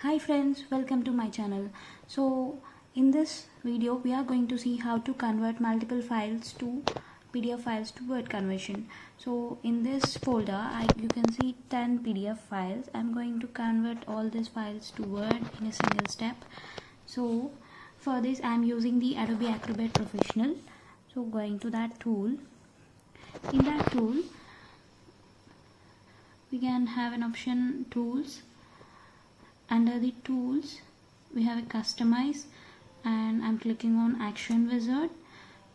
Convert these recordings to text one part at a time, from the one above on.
Hi friends, welcome to my channel. So in this video we are going to see how to convert multiple files to PDF files to Word conversion. So in this folder you can see 10 PDF files. I'm going to convert all these files to Word in a single step. So for this I'm using the Adobe Acrobat Professional. So going to that tool. In that tool we can have an option tools. Under the tools we have a customize, and I'm clicking on action wizard,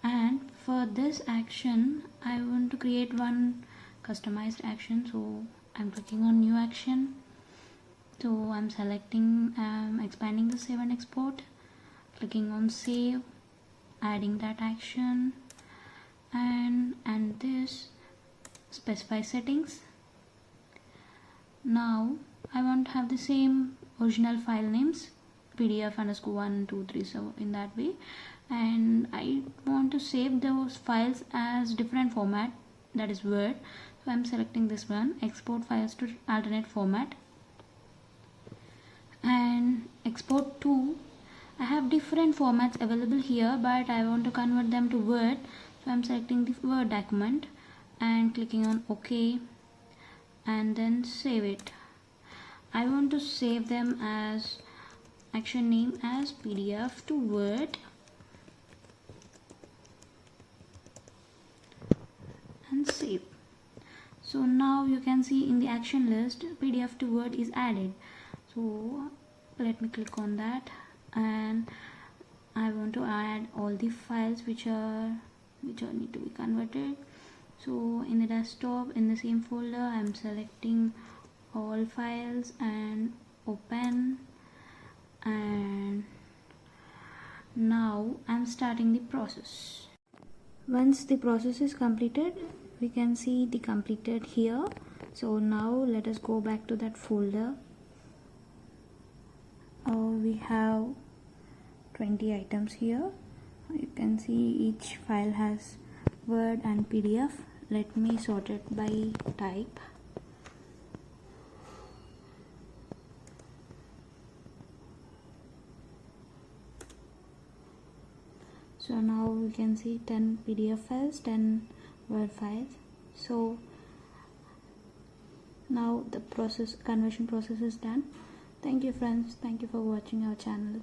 and for this action I want to create one customized action, so I'm clicking on new action. So I'm selecting expanding the save and export, clicking on save, adding that action, and this specify settings. Now I want to have the same original file names, PDF underscore 1 2 3, so in that way, and I want to save those files as different format, that is Word. So I'm selecting this one, export files to alternate format, and export to, I have different formats available here but I want to convert them to Word, so I'm selecting the Word document and clicking on OK, and then save it. I want to save them as action name as PDF to Word, and save. So now you can see in the action list PDF to Word is added. So let me click on that, and I want to add all the files which need to be converted. So in the desktop, in the same folder, I'm selecting all files and open, and now I'm starting the process. Once the process is completed, we can see the completed here. So now let us go back to that folder. We have 20 items here. You can see each file has Word and PDF. Let me sort it by type. So now we can see 10 PDF files, 10 Word files. So now the conversion process is done. Thank you friends, thank you for watching our channel.